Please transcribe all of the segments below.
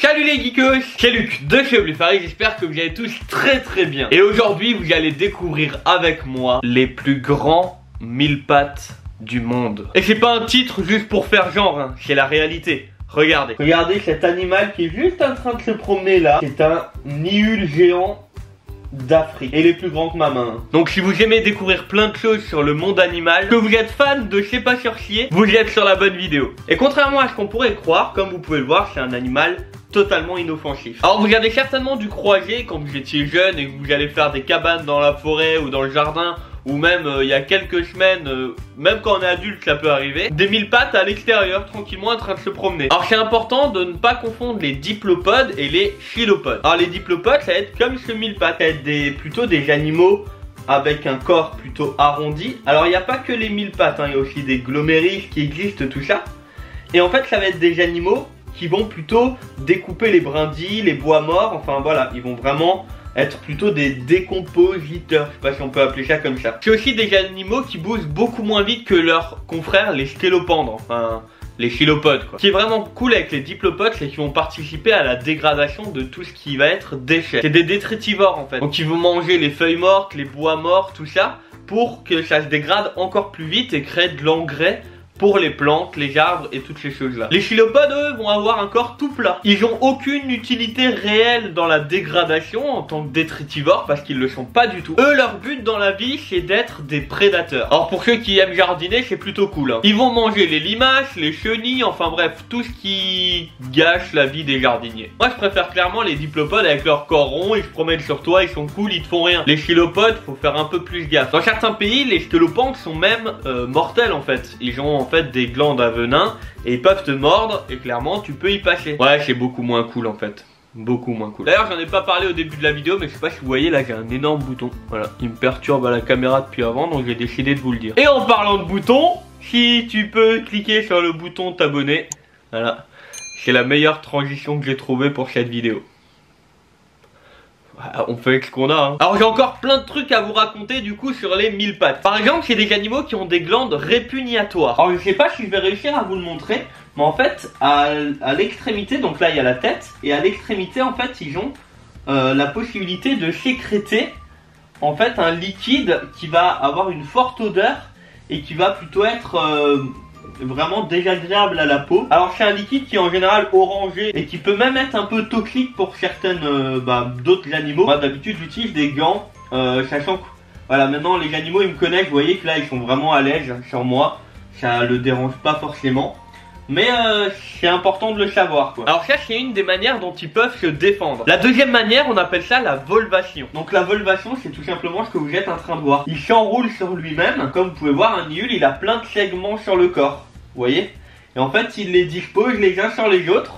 Salut les geekos, c'est Luc de chez Bluefaris, j'espère que vous allez tous très bien. Et aujourd'hui vous allez découvrir avec moi les plus grands mille pattes du monde. Et c'est pas un titre juste pour faire genre, hein, c'est la réalité. Regardez. Regardez cet animal qui est juste en train de se promener là. C'est un niul géant d'Afrique. Et il est plus grand que ma main. Donc si vous aimez découvrir plein de choses sur le monde animal, que vous êtes fan de Je sais pas sorcier, vous êtes sur la bonne vidéo. Et contrairement à ce qu'on pourrait croire, comme vous pouvez le voir, c'est un animal totalement inoffensif. Alors vous avez certainement dû croiser quand vous étiez jeune et que vous allez faire des cabanes dans la forêt ou dans le jardin, ou même il y a quelques semaines, même quand on est adulte ça peut arriver, des mille pattes à l'extérieur tranquillement en train de se promener. Alors c'est important de ne pas confondre les diplopodes et les chilopodes. Alors les diplopodes ça va être comme ce mille pattes, ça va être plutôt des animaux avec un corps plutôt arrondi. Alors il n'y a pas que les mille pattes, hein, il y a aussi des gloméris qui existent, tout ça. Et en fait ça va être des animaux qui vont plutôt découper les brindilles, les bois morts, enfin voilà, ils vont vraiment être plutôt des décompositeurs, je sais pas si on peut appeler ça comme ça. C'est aussi des animaux qui bougent beaucoup moins vite que leurs confrères les scélopendres, enfin les chilopodes quoi. Ce qui est vraiment cool avec les diplopodes, c'est qu'ils vont participer à la dégradation de tout ce qui va être déchets. C'est des détritivores en fait, donc ils vont manger les feuilles mortes, les bois morts, tout ça, pour que ça se dégrade encore plus vite et créer de l'engrais pour les plantes, les arbres et toutes ces choses là. Les chilopodes eux vont avoir un corps tout plat. Ils ont aucune utilité réelle dans la dégradation en tant que détritivores parce qu'ils le sont pas du tout. Eux leur but dans la vie c'est d'être des prédateurs. Alors pour ceux qui aiment jardiner c'est plutôt cool, hein. Ils vont manger les limaces, les chenilles, enfin bref tout ce qui gâche la vie des jardiniers. Moi je préfère clairement les diplopodes avec leur corps rond, ils se promènent sur toi, ils sont cool, ils te font rien. Les chilopodes faut faire un peu plus gaffe. Dans certains pays les scélopendres sont même mortels en fait. Ils ont en fait des glandes à venin et ils peuvent te mordre et clairement tu peux y passer. Ouais c'est beaucoup moins cool en fait. Beaucoup moins cool. D'ailleurs j'en ai pas parlé au début de la vidéo mais je sais pas si vous voyez là j'ai un énorme bouton. Voilà, il me perturbe à la caméra depuis avant donc j'ai décidé de vous le dire. Et en parlant de boutons, si tu peux cliquer sur le bouton t'abonner. Voilà, c'est la meilleure transition que j'ai trouvée pour cette vidéo. On fait ce qu'on a, hein. Alors j'ai encore plein de trucs à vous raconter du coup sur les mille pattes. Par exemple c'est des animaux qui ont des glandes répugnatoires. Alors je sais pas si je vais réussir à vous le montrer, mais en fait à l'extrémité, donc là il y a la tête, et à l'extrémité en fait ils ont la possibilité de sécréter en fait un liquide qui va avoir une forte odeur et qui va plutôt être vraiment désagréable à la peau. Alors c'est un liquide qui est en général orangé et qui peut même être un peu toxique pour certaines d'autres animaux. Moi d'habitude j'utilise des gants, sachant que voilà maintenant les animaux ils me connaissent, vous voyez que là ils sont vraiment à l'aise sur moi, ça le dérange pas forcément. Mais c'est important de le savoir quoi. Alors ça c'est une des manières dont ils peuvent se défendre. La deuxième manière on appelle ça la volvation. Donc la volvation c'est tout simplement ce que vous êtes en train de voir. Il s'enroule sur lui-même. Comme vous pouvez voir un niul il a plein de segments sur le corps. Vous voyez? Et en fait il les dispose les uns sur les autres.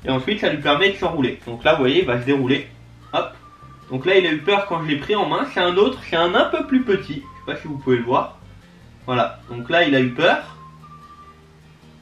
Et ensuite ça lui permet de s'enrouler. Donc là vous voyez il va se dérouler. Hop. Donc là il a eu peur quand je l'ai pris en main. C'est un autre, c'est un peu plus petit. Je sais pas si vous pouvez le voir. Voilà. Donc là il a eu peur.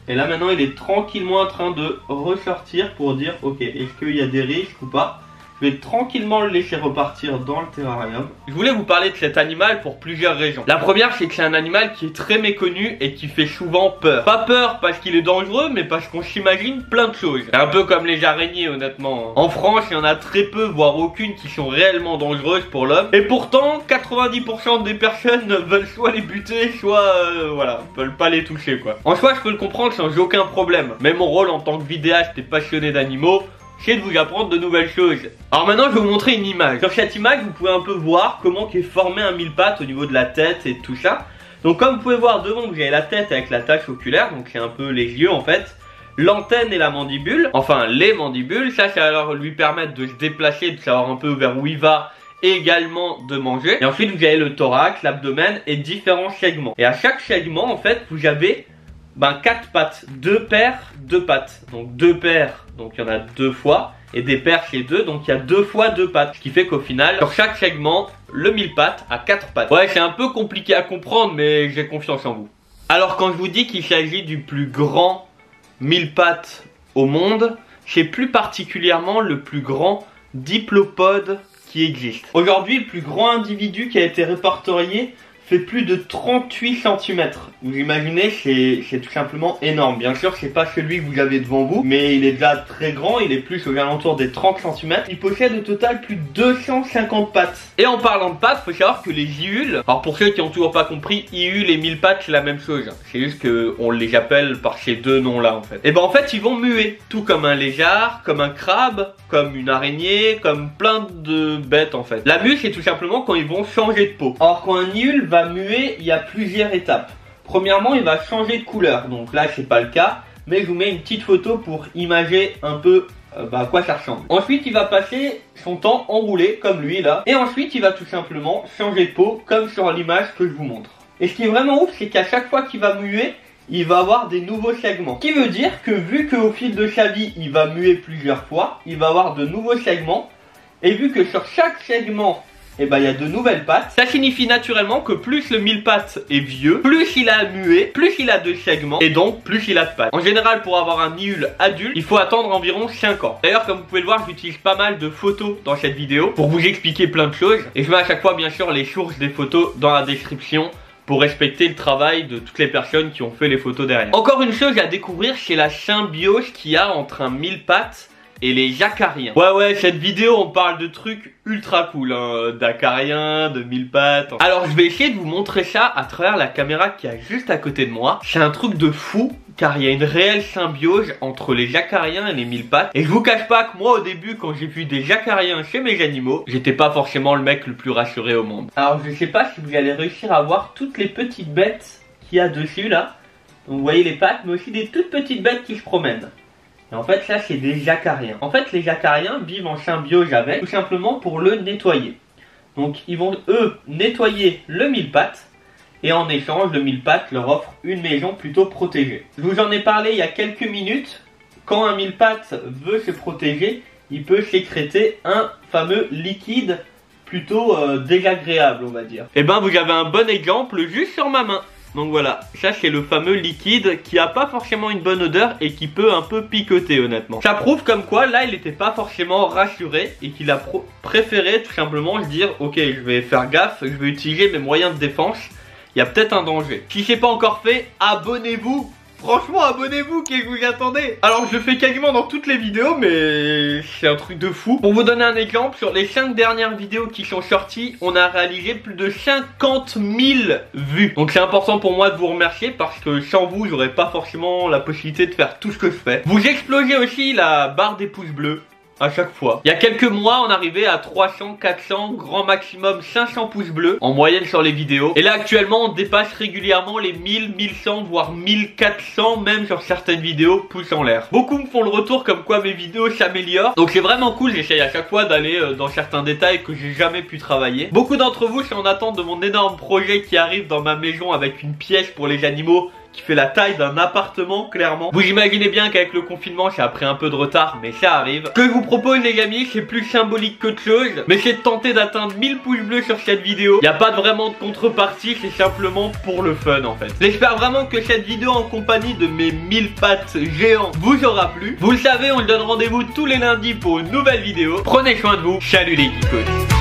Et là maintenant il est tranquillement en train de ressortir pour dire ok est-ce qu'il y a des risques ou pas. Je vais tranquillement le laisser repartir dans le terrarium. Je voulais vous parler de cet animal pour plusieurs raisons. La première c'est que c'est un animal qui est très méconnu et qui fait souvent peur. Pas peur parce qu'il est dangereux mais parce qu'on s'imagine plein de choses. C'est un peu comme les araignées honnêtement. En France il y en a très peu voire aucune qui sont réellement dangereuses pour l'homme. Et pourtant 90% des personnes veulent soit les buter soit voilà, veulent pas les toucher quoi. En soi je peux le comprendre sans aucun problème. Mais mon rôle en tant que vidéaste et passionné d'animaux c'est de vous apprendre de nouvelles choses. Alors maintenant je vais vous montrer une image. Sur cette image vous pouvez un peu voir comment est formé un mille pattes au niveau de la tête et tout ça. Donc comme vous pouvez voir devant vous avez la tête avec la tache oculaire, donc c'est un peu les yeux en fait. L'antenne et la mandibule, enfin les mandibules, ça va leur lui permettre de se déplacer, de savoir un peu vers où il va et également de manger. Et ensuite vous avez le thorax, l'abdomen et différents segments. Et à chaque segment en fait vous avez 4 pattes, 2 paires, 2 pattes. Donc 2 paires, donc il y en a 2 fois. Et des paires c'est 2, donc il y a 2 fois 2 pattes. Ce qui fait qu'au final, sur chaque segment, le mille pattes a 4 pattes. Ouais, c'est un peu compliqué à comprendre, mais j'ai confiance en vous. Alors quand je vous dis qu'il s'agit du plus grand mille pattes au monde, c'est plus particulièrement le plus grand diplopode qui existe. Aujourd'hui, le plus grand individu qui a été répertorié fait plus de 38 cm. Vous imaginez, c'est tout simplement énorme. Bien sûr, c'est pas celui que vous avez devant vous, mais il est déjà très grand, il est plus aux alentours des 30 cm. Il possède au total plus de 250 pattes. Et en parlant de pattes, faut savoir que les Iules, alors pour ceux qui ont toujours pas compris, Iules et mille pattes c'est la même chose. C'est juste que on les appelle par ces deux noms là en fait. Et ben en fait ils vont muer, tout comme un lézard, comme un crabe, comme une araignée, comme plein de bêtes en fait. La mue c'est tout simplement quand ils vont changer de peau. Or quand un Iule va muer, il y a plusieurs étapes. Premièrement, il va changer de couleur. Donc là, c'est pas le cas, mais je vous mets une petite photo pour imager un peu à quoi ça ressemble. Ensuite, il va passer son temps enroulé, comme lui là. Et ensuite, il va tout simplement changer de peau, comme sur l'image que je vous montre. Et ce qui est vraiment ouf, c'est qu'à chaque fois qu'il va muer, il va avoir des nouveaux segments. Ce qui veut dire que vu qu'au fil de sa vie, il va muer plusieurs fois, il va avoir de nouveaux segments. Et vu que sur chaque segment, et ben il y a de nouvelles pattes. Ça signifie naturellement que plus le mille pattes est vieux, plus il a mué, plus il a de segments et donc plus il a de pattes. En général, pour avoir un Iule adulte, il faut attendre environ 5 ans. D'ailleurs, comme vous pouvez le voir, j'utilise pas mal de photos dans cette vidéo pour vous expliquer plein de choses. Et je mets à chaque fois bien sûr les sources des photos dans la description pour respecter le travail de toutes les personnes qui ont fait les photos derrière. Encore une chose à découvrir, c'est la symbiose qu'il y a entre un mille pattes et les acariens. Ouais, cette vidéo on parle de trucs ultra cool, hein, d'acariens, de mille pattes. Alors je vais essayer de vous montrer ça à travers la caméra qui est juste à côté de moi. C'est un truc de fou car il y a une réelle symbiose entre les acariens et les mille pattes. Et je vous cache pas que moi au début quand j'ai vu des acariens chez mes animaux, j'étais pas forcément le mec le plus rassuré au monde. Alors je sais pas si vous allez réussir à voir toutes les petites bêtes qu'il y a dessus là. Donc vous voyez les pattes mais aussi des toutes petites bêtes qui se promènent. Et en fait là c'est des acariens. En fait les acariens vivent en symbiose avec, tout simplement pour le nettoyer. Donc ils vont eux nettoyer le mille pattes et en échange le mille pattes leur offre une maison plutôt protégée. Je vous en ai parlé il y a quelques minutes. Quand un mille pattes veut se protéger, il peut sécréter un fameux liquide plutôt désagréable on va dire. Et ben vous avez un bon exemple juste sur ma main. Donc voilà, ça c'est le fameux liquide qui a pas forcément une bonne odeur et qui peut un peu picoter honnêtement. Ça prouve comme quoi là il était pas forcément rassuré et qu'il a préféré tout simplement se dire ok je vais faire gaffe, je vais utiliser mes moyens de défense, il y a peut-être un danger. Si c'est pas encore fait, abonnez-vous. Franchement abonnez-vous, qu'est-ce que vous attendez? Alors je le fais quasiment dans toutes les vidéos mais c'est un truc de fou. Pour vous donner un exemple, sur les 5 dernières vidéos qui sont sorties, on a réalisé plus de 50 000 vues. Donc c'est important pour moi de vous remercier parce que sans vous j'aurais pas forcément la possibilité de faire tout ce que je fais. Vous explosez aussi la barre des pouces bleus à chaque fois. Il y a quelques mois on arrivait à 300, 400, grand maximum 500 pouces bleus en moyenne sur les vidéos. Et là actuellement on dépasse régulièrement les 1000, 1100 voire 1400 même sur certaines vidéos pouces en l'air. Beaucoup me font le retour comme quoi mes vidéos s'améliorent. Donc c'est vraiment cool, j'essaye à chaque fois d'aller dans certains détails que j'ai jamais pu travailler. Beaucoup d'entre vous sont en attente de mon énorme projet qui arrive dans ma maison avec une pièce pour les animaux qui fait la taille d'un appartement clairement. Vous imaginez bien qu'avec le confinement ça a pris un peu de retard mais ça arrive. Ce que je vous propose les amis c'est plus symbolique qu'autre chose, mais c'est de tenter d'atteindre 1000 pouces bleus sur cette vidéo. Il n'y a pas vraiment de contrepartie, c'est simplement pour le fun en fait. J'espère vraiment que cette vidéo en compagnie de mes 1000 pattes géants vous aura plu. Vous le savez, on se donne rendez-vous tous les lundis pour une nouvelle vidéo. Prenez soin de vous, salut les geekos.